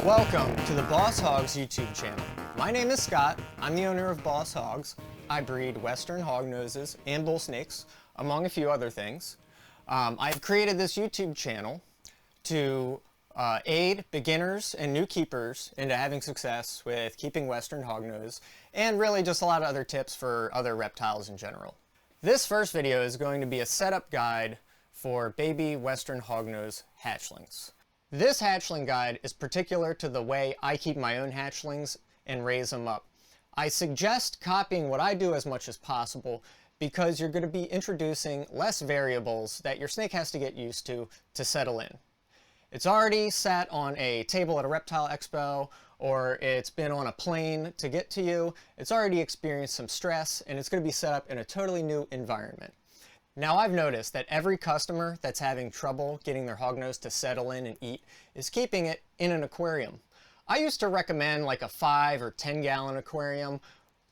Welcome to the Boss Hogs YouTube channel. My name is Scott. I'm the owner of Boss Hogs. I breed Western Hognoses and bull snakes, among a few other things. I've created this YouTube channel to aid beginners and new keepers into having success with keeping Western Hognose, and really just a lot of other tips for other reptiles in general. This first video is going to be a setup guide for baby Western Hognose hatchlings. This hatchling guide is particular to the way I keep my own hatchlings and raise them up. I suggest copying what I do as much as possible because you're going to be introducing less variables that your snake has to get used to settle in. It's already sat on a table at a reptile expo, or it's been on a plane to get to you. It's already experienced some stress, and it's going to be set up in a totally new environment. Now, I've noticed that every customer that's having trouble getting their hognose to settle in and eat is keeping it in an aquarium. I used to recommend like a 5 or 10 gallon aquarium,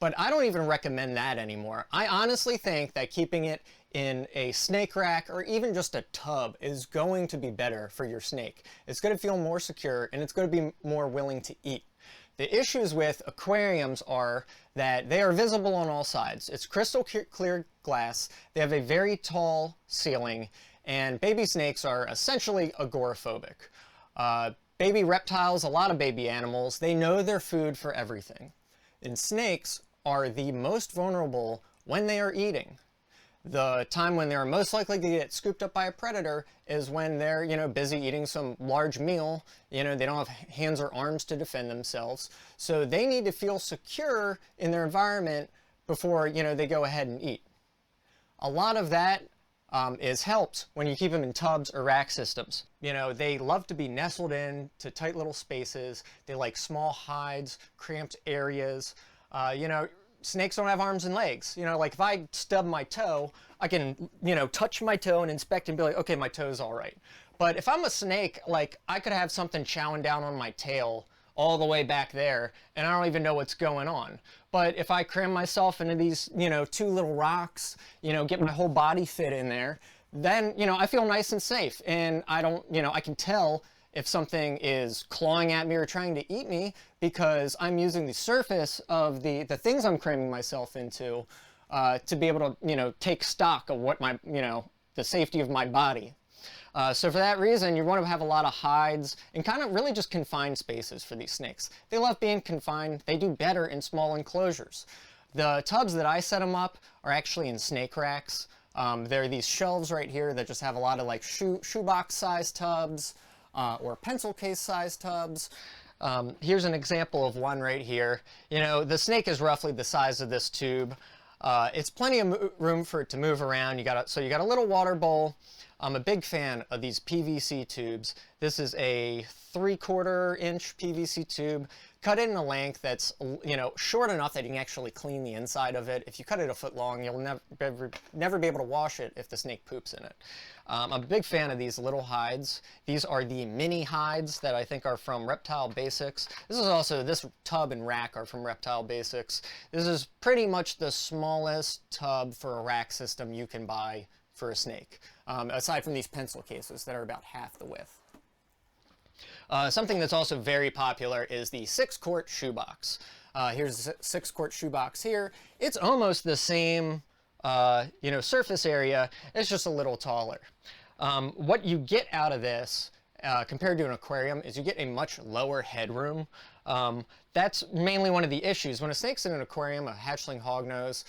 but I don't even recommend that anymore. I honestly think that keeping it in a snake rack or even just a tub is going to be better for your snake. It's going to feel more secure and it's going to be more willing to eat. The issues with aquariums are that they are visible on all sides. It's crystal clear glass, they have a very tall ceiling, and baby snakes are essentially agoraphobic. Baby reptiles, a lot of baby animals, they know their food for everything. And snakes are the most vulnerable when they are eating. The time when they're most likely to get scooped up by a predator is when they're, busy eating some large meal. They don't have hands or arms to defend themselves. So they need to feel secure in their environment before, they go ahead and eat. A lot of that is helped when you keep them in tubs or rack systems. They love to be nestled in to tight little spaces. They like small hides, cramped areas. Snakes don't have arms and legs. Like if I stub my toe, I can, touch my toe and inspect and be like, okay, my toe's all right. But if I'm a snake, like I could have something chowing down on my tail all the way back there, and I don't even know what's going on. But if I cram myself into these, 2 little rocks, get my whole body fit in there, then, I feel nice and safe. And I don't, I can tell if something is clawing at me or trying to eat me because I'm using the surface of the things I'm cramming myself into to be able to, take stock of what my, the safety of my body. So for that reason, you want to have a lot of hides and kind of really just confined spaces for these snakes. They love being confined. They do better in small enclosures. The tubs that I set them up are actually in snake racks. There are these shelves right here that just have a lot of like shoebox size tubs, or pencil case size tubs. Here's an example of one right here. The snake is roughly the size of this tube. It's plenty of room for it to move around. So you got a little water bowl. I'm a big fan of these PVC tubes. This is a 3/4 inch PVC tube, cut it in a length that's, short enough that you can actually clean the inside of it. If you cut it a foot long, you'll never be able to wash it if the snake poops in it. I'm a big fan of these little hides. These are the mini hides that I think are from Reptile Basics. This tub and rack are from Reptile Basics. This is pretty much the smallest tub for a rack system you can buy for a snake, aside from these pencil cases that are about half the width. Something that's also very popular is the 6-quart shoebox. Here's a 6-quart shoebox here. It's almost the same, surface area. It's just a little taller. What you get out of this, compared to an aquarium, is you get a much lower headroom. That's mainly one of the issues. When a snake's in an aquarium, a hatchling hognose,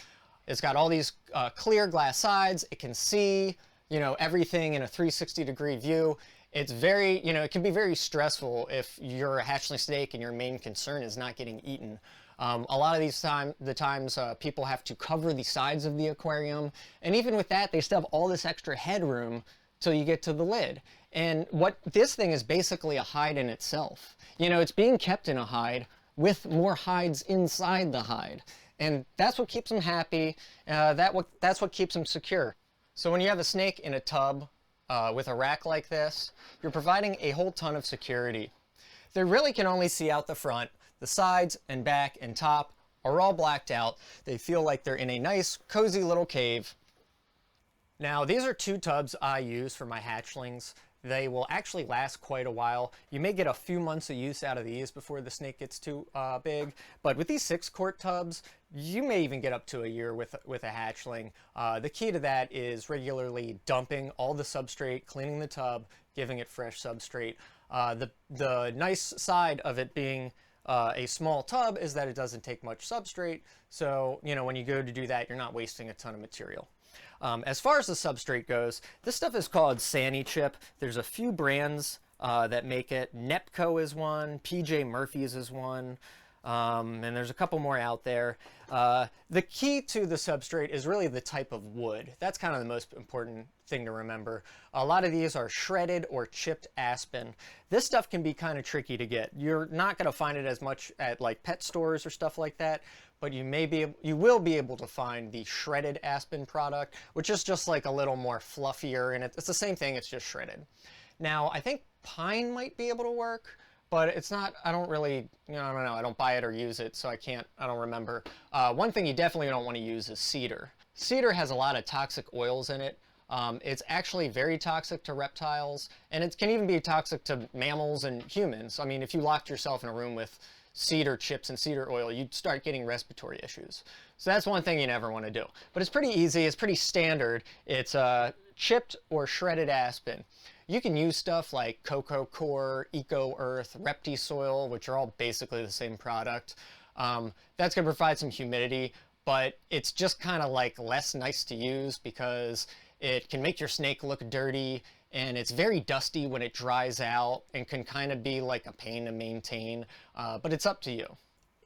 it's got all these clear glass sides. It can see, everything in a 360-degree view. It's very, it can be very stressful if you're a hatchling snake and your main concern is not getting eaten. A lot of these times people have to cover the sides of the aquarium, and even with that, they still have all this extra headroom till you get to the lid. And what this thing is basically a hide in itself. It's being kept in a hide with more hides inside the hide. And that's what keeps them happy. That's what keeps them secure. So when you have a snake in a tub with a rack like this, you're providing a whole ton of security. They really can only see out the front. The sides and back and top are all blacked out. They feel like they're in a nice, cozy little cave. Now, these are 2 tubs I use for my hatchlings. they will actually last quite a while. You may get a few months of use out of these before the snake gets too big, but with these 6-quart tubs, you may even get up to a year with a hatchling. The key to that is regularly dumping all the substrate, cleaning the tub, giving it fresh substrate. The nice side of it being a small tub is that it doesn't take much substrate, so when you go to do that, you're not wasting a ton of material. As far as the substrate goes, this stuff is called Sani Chip. There's a few brands that make it. Nepco is one, PJ Murphy's is one, and there's a couple more out there. The key to the substrate is really the type of wood. That's kind of the most important thing to remember. A lot of these are shredded or chipped aspen. This stuff can be kind of tricky to get. You're not going to find it as much at like pet stores or stuff like that, but you will be able to find the shredded aspen product, which is just like a little more fluffier, and it's the same thing, it's just shredded. Now, I think pine might be able to work, but it's not, I don't really, I don't know, I don't buy it or use it, so I don't remember. One thing you definitely don't want to use is cedar. Cedar has a lot of toxic oils in it. It's actually very toxic to reptiles, and it can even be toxic to mammals and humans. I mean, if you locked yourself in a room with cedar chips and cedar oil, you'd start getting respiratory issues. So that's one thing you never want to do. But it's pretty easy, it's pretty standard. It's chipped or shredded aspen. You can use stuff like Coco Core, Eco Earth, Repti Soil, which are all basically the same product. That's going to provide some humidity, but it's just kind of like less nice to use because it can make your snake look dirty, and it's very dusty when it dries out and can kind of be like a pain to maintain, but it's up to you.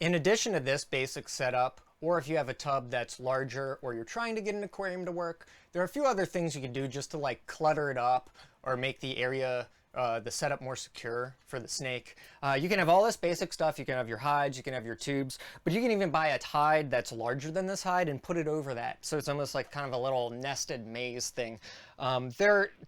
In addition to this basic setup, or if you have a tub that's larger or you're trying to get an aquarium to work, there are a few other things you can do just to like clutter it up or make the area, the setup more secure for the snake. You can have all this basic stuff. You can have your hides, you can have your tubes, but you can even buy a hide that's larger than this hide and put it over that. So it's almost like kind of a little nested maze thing.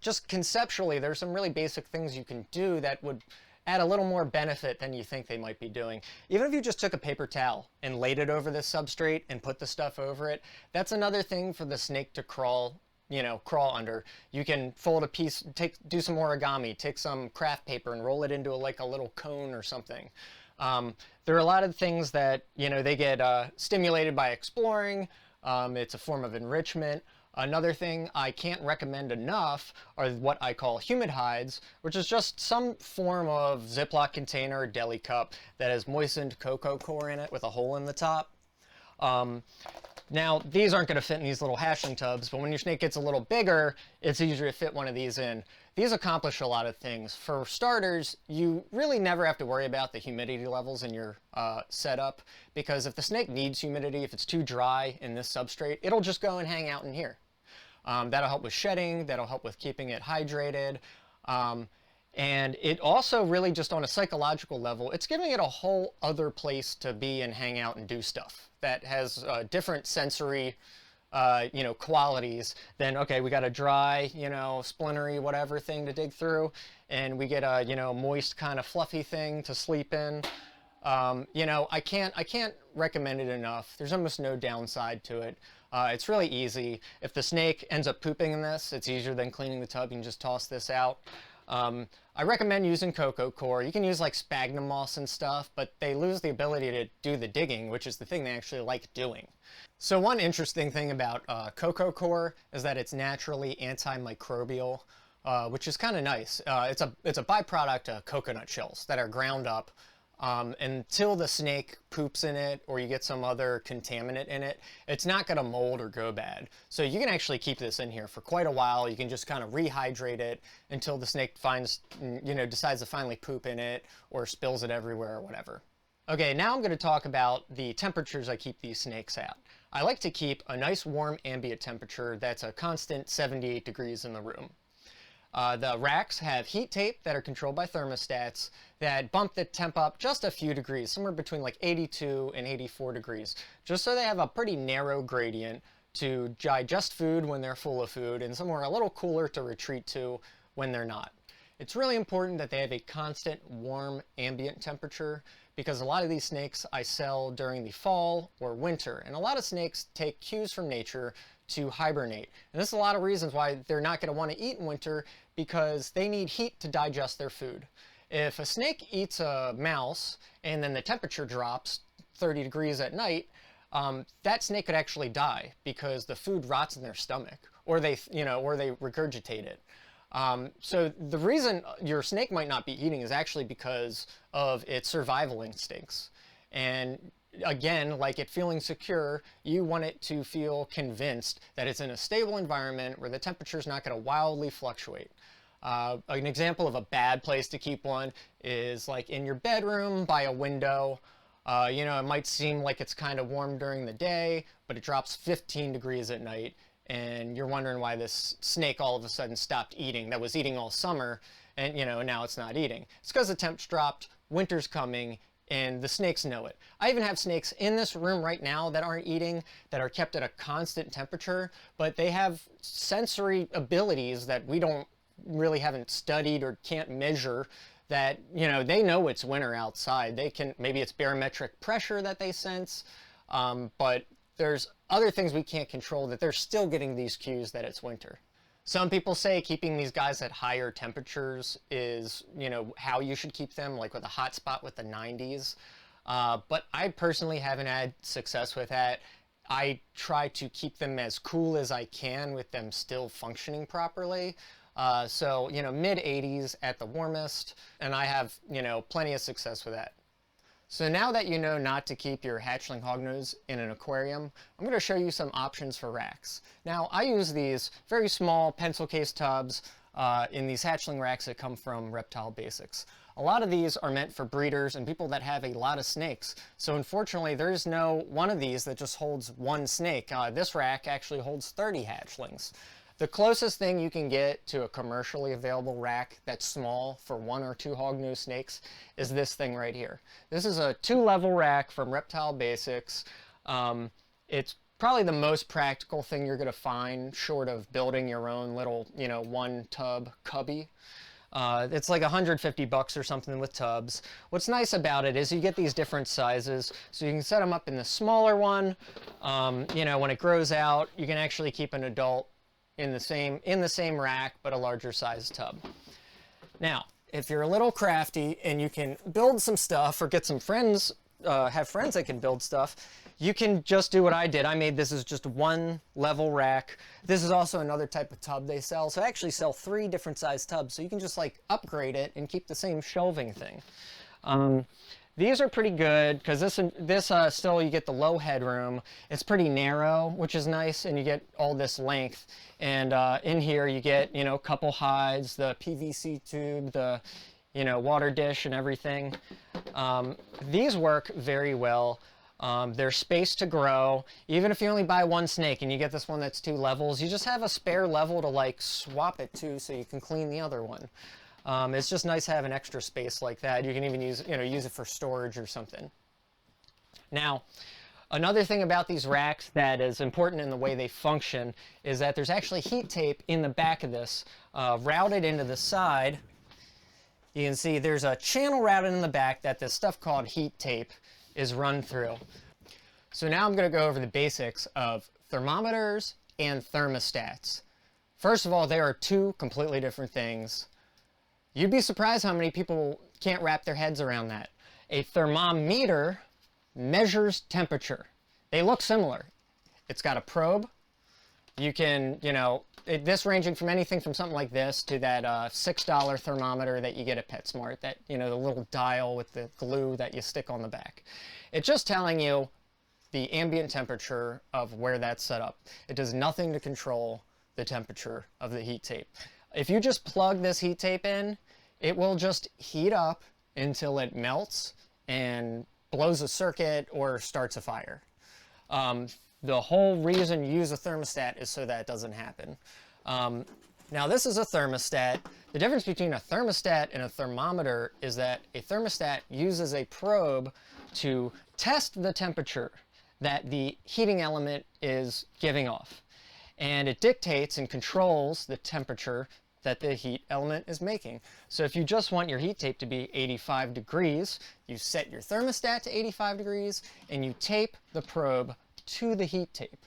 Just conceptually, there's some really basic things you can do that would add a little more benefit than you think they might be doing. Even if you just took a paper towel and laid it over this substrate and put the stuff over it, that's another thing for the snake to crawl under. You can fold a piece, do some origami, take some craft paper and roll it into like a little cone or something. There are a lot of things that, they get stimulated by exploring. It's a form of enrichment. Another thing I can't recommend enough are what I call humid hides, which is just some form of Ziploc container or deli cup that has moistened coco core in it with a hole in the top. Now, these aren't going to fit in these little hatchling tubs, but when your snake gets a little bigger, it's easier to fit one of these in. These accomplish a lot of things. For starters, you really never have to worry about the humidity levels in your setup, because if the snake needs humidity, if it's too dry in this substrate, it'll just go and hang out in here. That'll help with shedding, that'll help with keeping it hydrated. And it also really just on a psychological level, it's giving it a whole other place to be and hang out and do stuff that has different sensory, qualities than, okay, we got a dry, splintery, whatever thing to dig through, and we get a, moist kind of fluffy thing to sleep in. I can't recommend it enough. There's almost no downside to it. It's really easy. If the snake ends up pooping in this, it's easier than cleaning the tub. You can just toss this out. I recommend using coco core. You can use like sphagnum moss and stuff, but they lose the ability to do the digging, which is the thing they actually like doing. So one interesting thing about coco core is that it's naturally antimicrobial, which is kind of nice. It's a byproduct of coconut shells that are ground up. Until the snake poops in it or you get some other contaminant in it, it's not going to mold or go bad. So you can actually keep this in here for quite a while. You can just kind of rehydrate it until the snake decides to finally poop in it or spills it everywhere or whatever. Okay, now I'm going to talk about the temperatures I keep these snakes at. I like to keep a nice warm ambient temperature that's a constant 78 degrees in the room. The racks have heat tape that are controlled by thermostats that bump the temp up just a few degrees, somewhere between like 82 and 84 degrees, just so they have a pretty narrow gradient to digest food when they're full of food and somewhere a little cooler to retreat to when they're not. It's really important that they have a constant warm ambient temperature because a lot of these snakes I sell during the fall or winter, and a lot of snakes take cues from nature to hibernate. And there's a lot of reasons why they're not going to want to eat in winter, because they need heat to digest their food. If a snake eats a mouse and then the temperature drops 30 degrees at night, that snake could actually die because the food rots in their stomach, or they regurgitate it. So the reason your snake might not be eating is actually because of its survival instincts. And again, like it feeling secure, you want it to feel convinced that it's in a stable environment where the temperature is not going to wildly fluctuate. An example of a bad place to keep one is like in your bedroom by a window. It might seem like it's kind of warm during the day, but it drops 15 degrees at night, and you're wondering why this snake all of a sudden stopped eating, that was eating all summer, and now it's not eating. It's because the temps dropped, winter's coming, and the snakes know it. I even have snakes in this room right now that aren't eating, that are kept at a constant temperature, but they have sensory abilities that we haven't studied or can't measure, that, they know it's winter outside. Maybe it's barometric pressure that they sense, but there's other things we can't control that they're still getting these cues that it's winter. Some people say keeping these guys at higher temperatures is, how you should keep them, like with a hot spot with the 90s. But I personally haven't had success with that. I try to keep them as cool as I can with them still functioning properly. So, mid 80s at the warmest, and I have, plenty of success with that. So now that you know not to keep your hatchling hognose in an aquarium, I'm going to show you some options for racks. Now, I use these very small pencil case tubs in these hatchling racks that come from Reptile Basics. A lot of these are meant for breeders and people that have a lot of snakes. So unfortunately, there's no one of these that just holds one snake. This rack actually holds 30 hatchlings. The closest thing you can get to a commercially available rack that's small for 1 or 2 hognose snakes is this thing right here. This is a 2-level rack from Reptile Basics. It's probably the most practical thing you're going to find, short of building your own little, 1-tub cubby. It's like $150 or something with tubs. What's nice about it is you get these different sizes, so you can set them up in the smaller one. When it grows out, you can actually keep an adult in the same rack, but a larger size tub. Now, if you're a little crafty and you can build some stuff or get some friends, have friends that can build stuff, you can just do what I did. I made this as just 1-level rack. This is also another type of tub they sell. So I actually sell 3 different size tubs, so you can just like upgrade it and keep the same shelving thing. These are pretty good because this still you get the low headroom. It's pretty narrow, which is nice, and you get all this length. And in here you get, a couple hides, the PVC tube, the, water dish and everything. These work very well. They're spaced to grow. Even if you only buy 1 snake and you get this one that's 2 levels, you just have a spare level to like swap it to so you can clean the other one. It's just nice to have an extra space like that. You can even use it for storage or something. Now, another thing about these racks that is important in the way they function is that there's actually heat tape in the back of this, routed into the side. You can see there's a channel routed in the back that this stuff called heat tape is run through. So now I'm going to go over the basics of thermometers and thermostats. First of all, they are 2 completely different things. You'd be surprised how many people can't wrap their heads around that. A thermometer measures temperature. They look similar. It's got a probe. You can, this ranging from anything from something like this to that $6 thermometer that you get at PetSmart, that, the little dial with the glue that you stick on the back. It's just telling you the ambient temperature of where that's set up. It does nothing to control the temperature of the heat tape. If you just plug this heat tape in, it will just heat up until it melts and blows a circuit or starts a fire. The whole reason you use a thermostat is so that doesn't happen. Now this is a thermostat. The difference between a thermostat and a thermometer is that a thermostat uses a probe to test the temperature that the heating element is giving off. And it dictates and controls the temperature that the heat element is making. So if you just want your heat tape to be 85 degrees, you set your thermostat to 85 degrees and you tape the probe to the heat tape.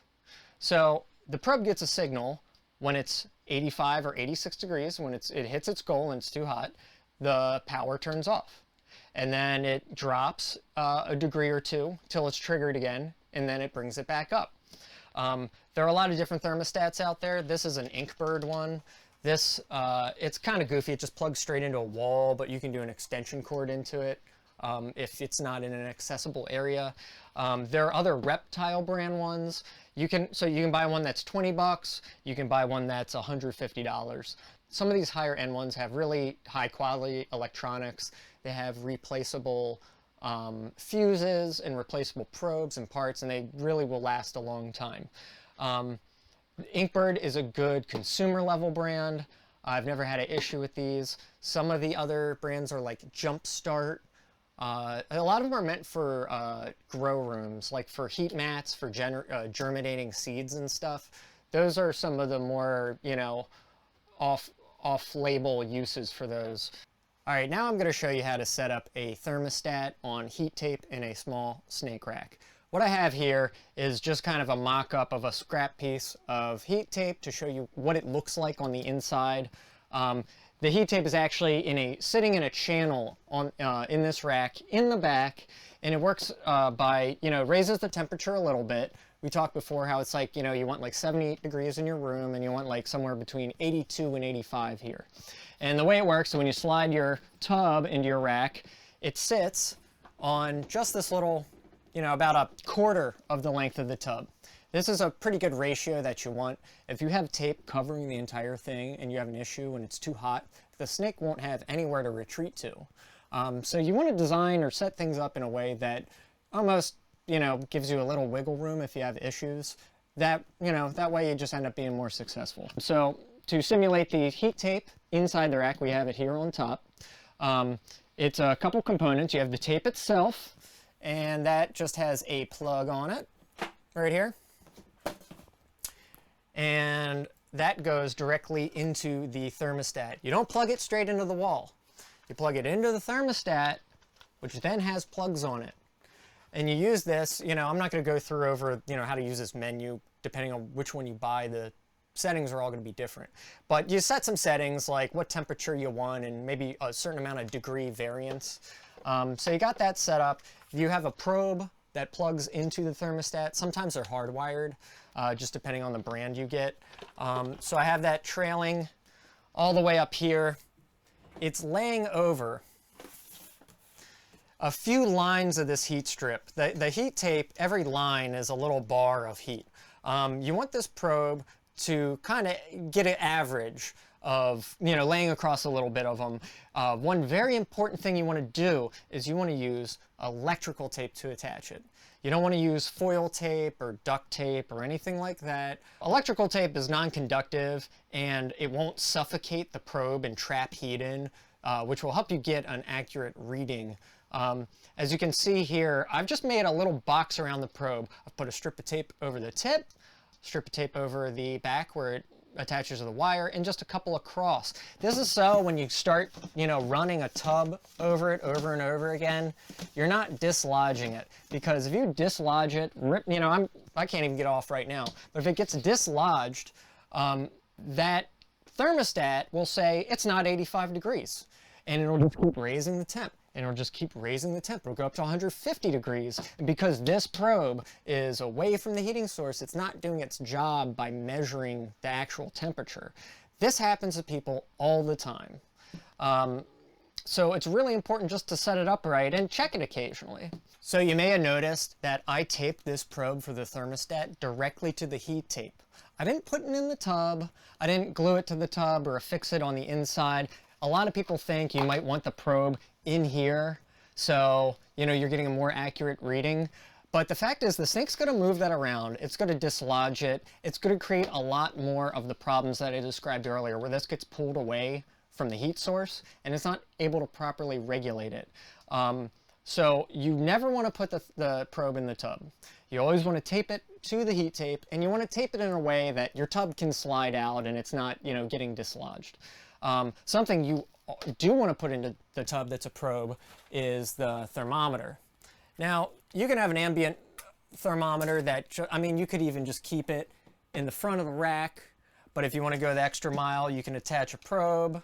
So the probe gets a signal when it's 85 or 86 degrees, when it hits its goal and it's too hot, the power turns off. And then it drops a degree or two till it's triggered again, and then it brings it back up. There are a lot of different thermostats out there. This is an Inkbird one. This, it's kind of goofy. It just plugs straight into a wall, but you can do an extension cord into it if it's not in an accessible area. There are other Reptile brand ones. So you can buy one that's 20 bucks. You can buy one that's $150. Some of these higher end ones have really high quality electronics. They have replaceable fuses and replaceable probes and parts, and they really will last a long time. Inkbird is a good consumer level brand. I've never had an issue with these. Some of the other brands are like Jumpstart. A lot of them are meant for grow rooms, like for heat mats, for germinating seeds and stuff. Those are some of the more, you know, off-label uses for those. All right, now I'm going to show you how to set up a thermostat on heat tape in a small snake rack. What I have here is just kind of a mock-up of a scrap piece of heat tape to show you what it looks like on the inside. The heat tape is actually sitting in a channel on in this rack in the back, and it works by, you know, raises the temperature a little bit. We talked before how it's like, you know, you want like 78 degrees in your room, and you want like somewhere between 82 and 85 here. And the way it works, so when you slide your tub into your rack, it sits on just this little, you know, about a quarter of the length of the tub. This is a pretty good ratio that you want. If you have tape covering the entire thing and you have an issue when it's too hot, the snake won't have anywhere to retreat to. So you want to design or set things up in a way that almost, you know, gives you a little wiggle room if you have issues. That, you know, that way you just end up being more successful. So to simulate the heat tape inside the rack, we have it here on top. It's a couple components. You have the tape itself, and that just has a plug on it right here. And that goes directly into the thermostat. You don't plug it straight into the wall. You plug it into the thermostat, which then has plugs on it. And you use this, you know, I'm not going to go through over, you know, how to use this menu. Depending on which one you buy, the settings are all going to be different. But you set some settings like what temperature you want and maybe a certain amount of degree variance. So you got that set up. You have a probe that plugs into the thermostat. Sometimes they're hardwired, just depending on the brand you get. So I have that trailing all the way up here. It's laying over a few lines of this heat strip. The heat tape, every line is a little bar of heat. You want this probe to kind of get an average of, you know, laying across a little bit of them. One very important thing you want to do is you want to use electrical tape to attach it. You don't want to use foil tape or duct tape or anything like that. Electrical tape is non-conductive and it won't suffocate the probe and trap heat in, which will help you get an accurate reading. As you can see here, I've just made a little box around the probe. I've put a strip of tape over the tip, strip of tape over the back where it attaches to the wire, and just a couple across. This is so when you start, you know, running a tub over it over and over again, you're not dislodging it, because if you dislodge it, you know, I can't even get off right now, but if it gets dislodged, that thermostat will say it's not 85 degrees, and it'll just keep raising the temp. And it'll just keep raising the temp. It'll go up to 150 degrees. And because this probe is away from the heating source, it's not doing its job by measuring the actual temperature. This happens to people all the time. So it's really important just to set it up right and check it occasionally. So you may have noticed that I taped this probe for the thermostat directly to the heat tape. I didn't put it in the tub. I didn't glue it to the tub or affix it on the inside. A lot of people think you might want the probe in here, so, you know, you're getting a more accurate reading. But the fact is, the snake's going to move that around. It's going to dislodge it. It's going to create a lot more of the problems that I described earlier, where this gets pulled away from the heat source, and it's not able to properly regulate it. So you never want to put the probe in the tub. You always want to tape it to the heat tape, and you want to tape it in a way that your tub can slide out and it's not, you know, getting dislodged. Something you do want to put into the tub that's a probe is the thermometer. Now, you can have an ambient thermometer that, I mean, you could even just keep it in the front of the rack, But if you want to go the extra mile, you can attach a probe,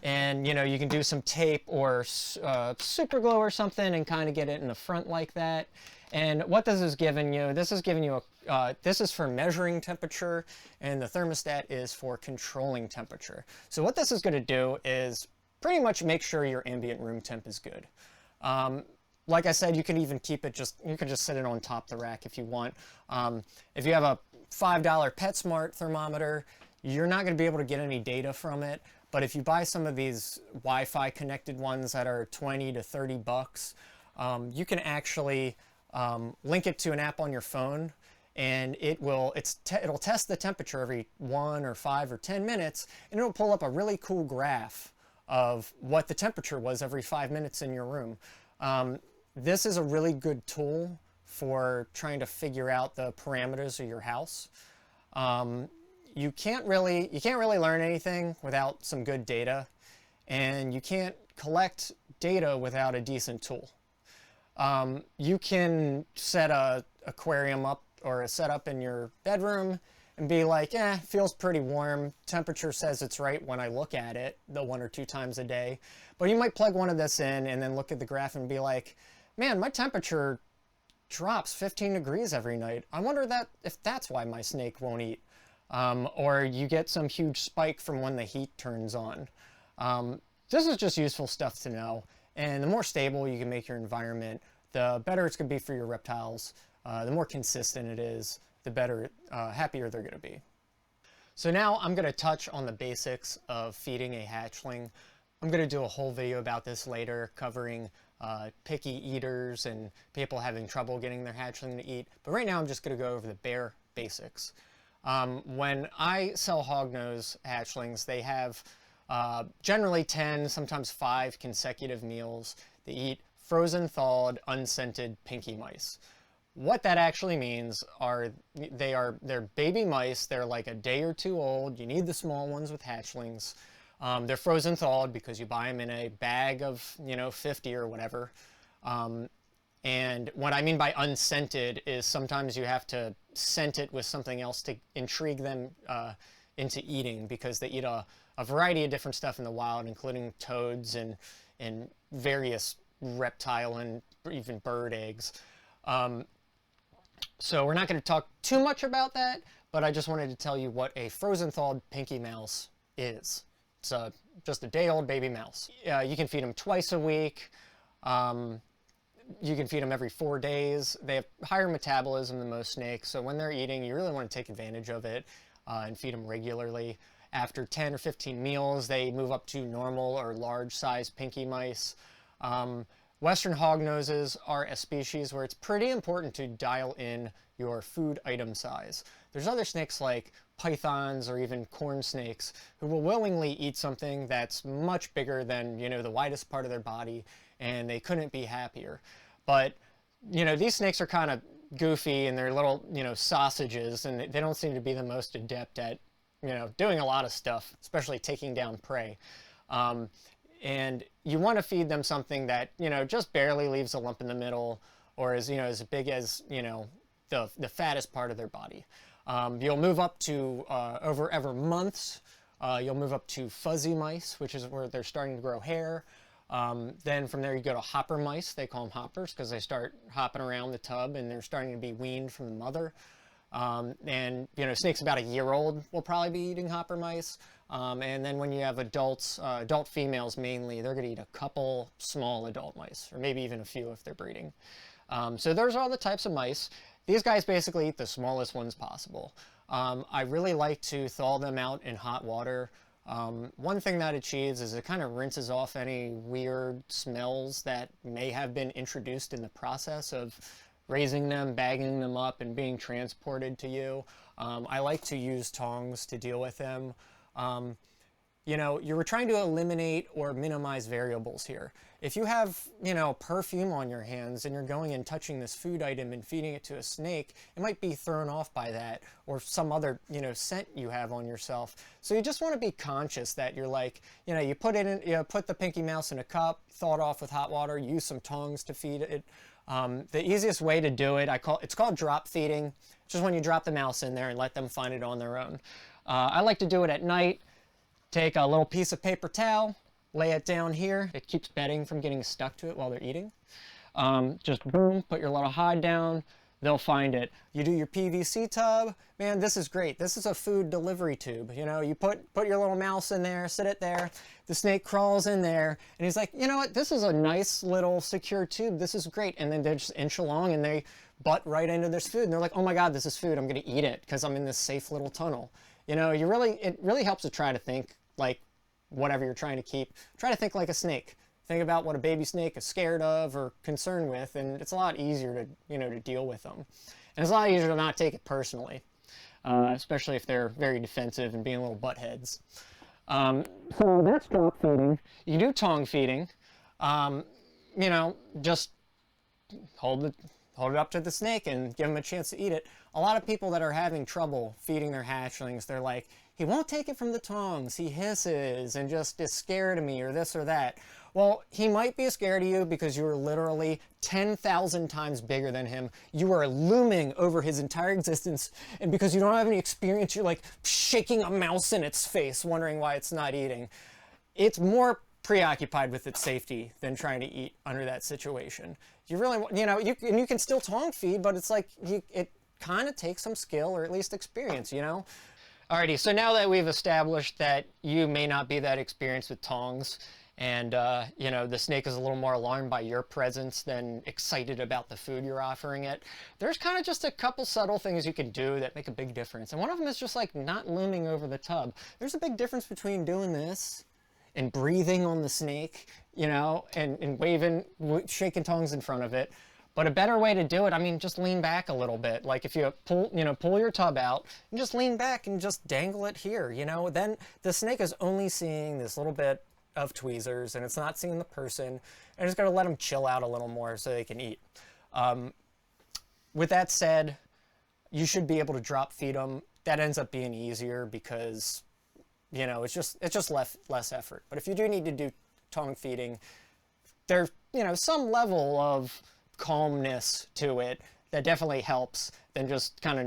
and you can do some tape or super glue or something and kind of get it in the front like that. And what this is giving you, this is for measuring temperature, and the thermostat is for controlling temperature. So what this is going to do is pretty much make sure your ambient room temp is good. Like I said, you can even keep it you can just set it on top of the rack if you want. If you have a $5 PetSmart thermometer, you're not going to be able to get any data from it. But if you buy some of these Wi-Fi connected ones that are 20 to 30 bucks, you can actually link it to an app on your phone, and it'll test the temperature every 1 or 5 or 10 minutes, and it'll pull up a really cool graph of what the temperature was every 5 minutes in your room. This is a really good tool for trying to figure out the parameters of your house. You can't really learn anything without some good data, and you can't collect data without a decent tool. You can set a aquarium up or a setup in your bedroom and be like, it feels pretty warm. Temperature says it's right when I look at it, the 1 or 2 times a day. But you might plug one of this in and then look at the graph and be like, man, my temperature drops 15 degrees every night. I wonder if that's why my snake won't eat. Or you get some huge spike from when the heat turns on. This is just useful stuff to know. And the more stable you can make your environment, the better it's going to be for your reptiles. The more consistent it is, the better, happier they're going to be. So now I'm going to touch on the basics of feeding a hatchling. I'm going to do a whole video about this later, covering picky eaters and people having trouble getting their hatchling to eat. But right now I'm just going to go over the bare basics. When I sell Hognose hatchlings, they have generally 10, sometimes 5 consecutive meals. They eat frozen, thawed, unscented pinky mice. What that actually means are they're baby mice. They're like a day or 2 old. You need the small ones with hatchlings. They're frozen thawed because you buy them in a bag of 50 or whatever. And what I mean by unscented is sometimes you have to scent it with something else to intrigue them into eating, because they eat a variety of different stuff in the wild, including toads and various reptile and even bird eggs. So we're not going to talk too much about that, but I just wanted to tell you what a frozen thawed pinky mouse is. It's just a day-old baby mouse. You can feed them twice a week. You can feed them every 4 days. They have higher metabolism than most snakes, so when they're eating, you really want to take advantage of it and feed them regularly. After 10 or 15 meals, they move up to normal or large-sized pinky mice. Western hognoses are a species where it's pretty important to dial in your food item size. There's other snakes like pythons or even corn snakes who will willingly eat something that's much bigger than, the widest part of their body, and they couldn't be happier. But, these snakes are kind of goofy, and they're little, sausages, and they don't seem to be the most adept at, doing a lot of stuff, especially taking down prey. And you want to feed them something that, just barely leaves a lump in the middle, or is, as big as, the fattest part of their body. You'll move up to, over months, you'll move up to fuzzy mice, which is where they're starting to grow hair. Then from there you go to hopper mice. They call them hoppers because they start hopping around the tub and they're starting to be weaned from the mother. And snakes about a year old will probably be eating hopper mice. And then when you have adults, adult females mainly, they're going to eat a couple small adult mice, or maybe even a few if they're breeding. So those are all the types of mice. These guys basically eat the smallest ones possible. I really like to thaw them out in hot water. One thing that achieves is it kind of rinses off any weird smells that may have been introduced in the process of raising them, bagging them up, and being transported to you. I like to use tongs to deal with them. You're trying to eliminate or minimize variables here. If you have, perfume on your hands and you're going and touching this food item and feeding it to a snake, it might be thrown off by that, or some other, scent you have on yourself. So you just want to be conscious that you're like, you put the pinky mouse in a cup, thaw it off with hot water, use some tongs to feed it. The easiest way to do it, it's called drop feeding. Just when you drop the mouse in there and let them find it on their own. I like to do it at night. Take a little piece of paper towel, lay it down here. It keeps bedding from getting stuck to it while they're eating. Just boom, put your little hide down. They'll find it. You do your PVC tub. Man, this is great. This is a food delivery tube. You know, you put your little mouse in there, sit it there. The snake crawls in there, and he's like, you know what? This is a nice little secure tube. This is great. And then they just inch along, and they butt right into this food. And they're like, oh my God, this is food. I'm going to eat it because I'm in this safe little tunnel. You know, it really helps to try to think like whatever you're trying to keep. Try to think like a snake. Think about what a baby snake is scared of or concerned with, and it's a lot easier to, you know, to deal with them. And it's a lot easier to not take it personally, especially if they're very defensive and being little butt heads. So that's drop feeding. You do tongue feeding. You know, just hold it up to the snake and give them a chance to eat it. A lot of people that are having trouble feeding their hatchlings, they're like, he won't take it from the tongs, he hisses and just is scared of me or this or that. Well, he might be scared of you because you are literally 10,000 times bigger than him. You are looming over his entire existence, and because you don't have any experience, you're like shaking a mouse in its face, wondering why it's not eating. It's more preoccupied with its safety than trying to eat under that situation. You really, you know, you can still tongue feed, but it's like, it kind of takes some skill or at least experience, you know? Alrighty, so now that we've established that you may not be that experienced with tongs, and you know, the snake is a little more alarmed by your presence than excited about the food you're offering it, there's kind of just a couple subtle things you can do that make a big difference. And one of them is just like not looming over the tub. There's a big difference between doing this and breathing on the snake, you know, and waving, shaking tongues in front of it. But a better way to do it, I mean, just lean back a little bit. Like if you pull your tub out and just lean back and just dangle it here, you know, then the snake is only seeing this little bit of tweezers and it's not seeing the person. And just gotta let them chill out a little more so they can eat. With that said, you should be able to drop feed them. That ends up being easier because, you know, it's just less effort. But if you do need to do tongue feeding, there's, you know, some level of calmness to it that definitely helps than just kind of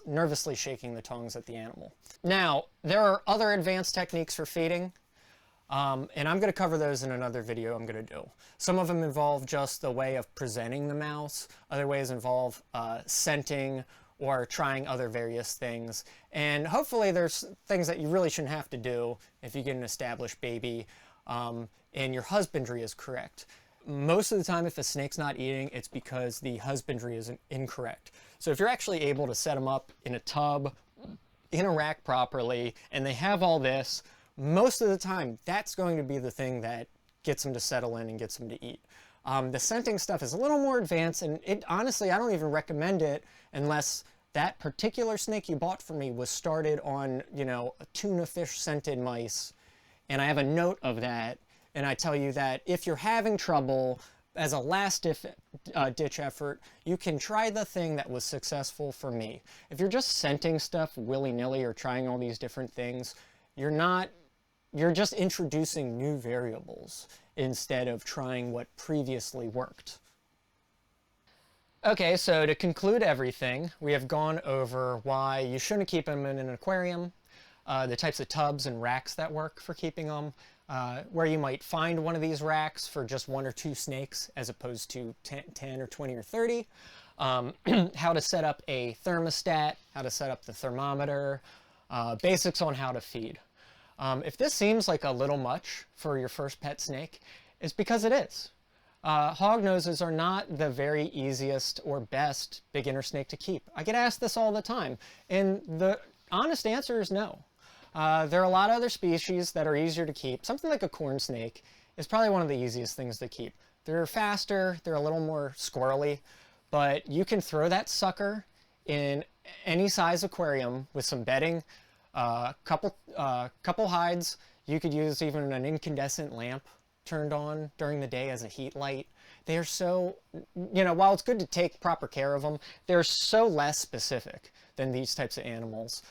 nervously shaking the tongues at the animal. Now, there are other advanced techniques for feeding, and I'm going to cover those in another video I'm going to do. Some of them involve just the way of presenting the mouse. Other ways involve scenting or trying other various things. And hopefully there's things that you really shouldn't have to do if you get an established baby and your husbandry is correct. Most of the time, if a snake's not eating, it's because the husbandry is incorrect. So if you're actually able to set them up in a tub, in a rack properly, and they have all this, most of the time, that's going to be the thing that gets them to settle in and gets them to eat. The scenting stuff is a little more advanced, and honestly, I don't even recommend it unless that particular snake you bought from me was started on, you know, a tuna fish scented mice, and I have a note of that. And I tell you that if you're having trouble, as a last ditch effort, you can try the thing that was successful for me. If you're just scenting stuff willy-nilly or trying all these different things, you're just introducing new variables instead of trying what previously worked. Okay, so to conclude everything, we have gone over why you shouldn't keep them in an aquarium, the types of tubs and racks that work for keeping them, where you might find one of these racks for just 1 or 2 snakes as opposed to 10 or 20 or 30, how to set up a thermostat, how to set up the thermometer, basics on how to feed. If this seems like a little much for your first pet snake, it's because it is. Hognoses are not the very easiest or best beginner snake to keep. I get asked this all the time, and the honest answer is no. There are a lot of other species that are easier to keep. Something like a corn snake is probably one of the easiest things to keep. They're faster, they're a little more squirrely, but you can throw that sucker in any size aquarium with some bedding, couple hides. You could use even an incandescent lamp turned on during the day as a heat light. They are so, you know, while it's good to take proper care of them, they're so less specific than these types of animals.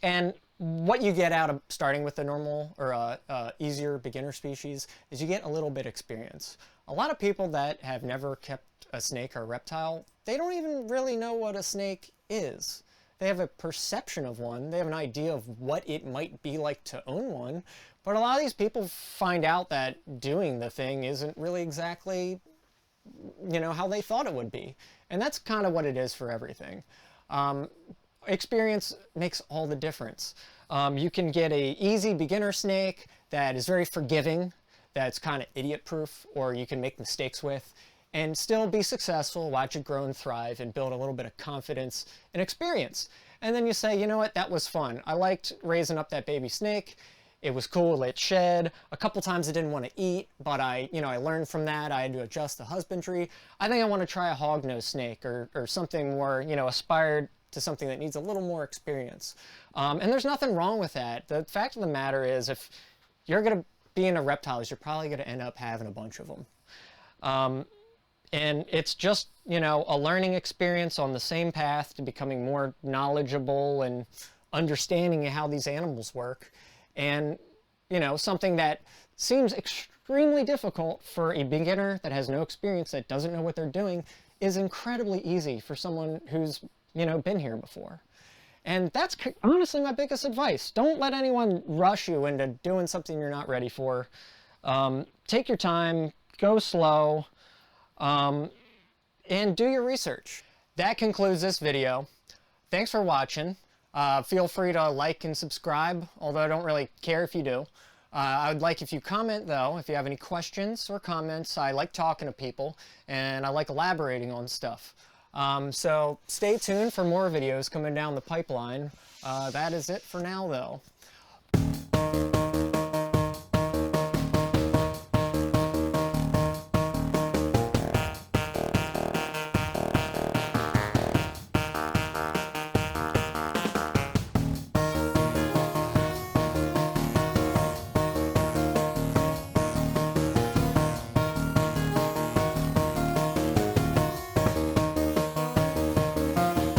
And what you get out of starting with a normal or a easier beginner species is you get a little bit experience. A lot of people that have never kept a snake or a reptile, they don't even really know what a snake is. They have a perception of one. They have an idea of what it might be like to own one. But a lot of these people find out that doing the thing isn't really exactly, how they thought it would be. And that's kind of what it is for everything. Experience makes all the difference. You can get a easy beginner snake that is very forgiving, that's kind of idiot-proof, or you can make mistakes with, and still be successful, watch it grow and thrive, and build a little bit of confidence and experience. And then you say, you know what, that was fun. I liked raising up that baby snake. It was cool, it shed. A couple times it didn't want to eat, but I learned from that. I had to adjust the husbandry. I think I want to try a hognose snake or something more, aspired to something that needs a little more experience. And there's nothing wrong with that. The fact of the matter is, if you're going to be into reptiles, you're probably going to end up having a bunch of them. And it's just, a learning experience on the same path to becoming more knowledgeable and understanding how these animals work. And, something that seems extremely difficult for a beginner that has no experience, that doesn't know what they're doing, is incredibly easy for someone who's, been here before. And that's honestly my biggest advice. Don't let anyone rush you into doing something you're not ready for. Take your time, go slow, and do your research. That concludes this video. Thanks for watching. Feel free to like and subscribe, although I don't really care if you do. I would like if you comment, though, if you have any questions or comments. I like talking to people, and I like elaborating on stuff. So stay tuned for more videos coming down the pipeline. That is it for now, though.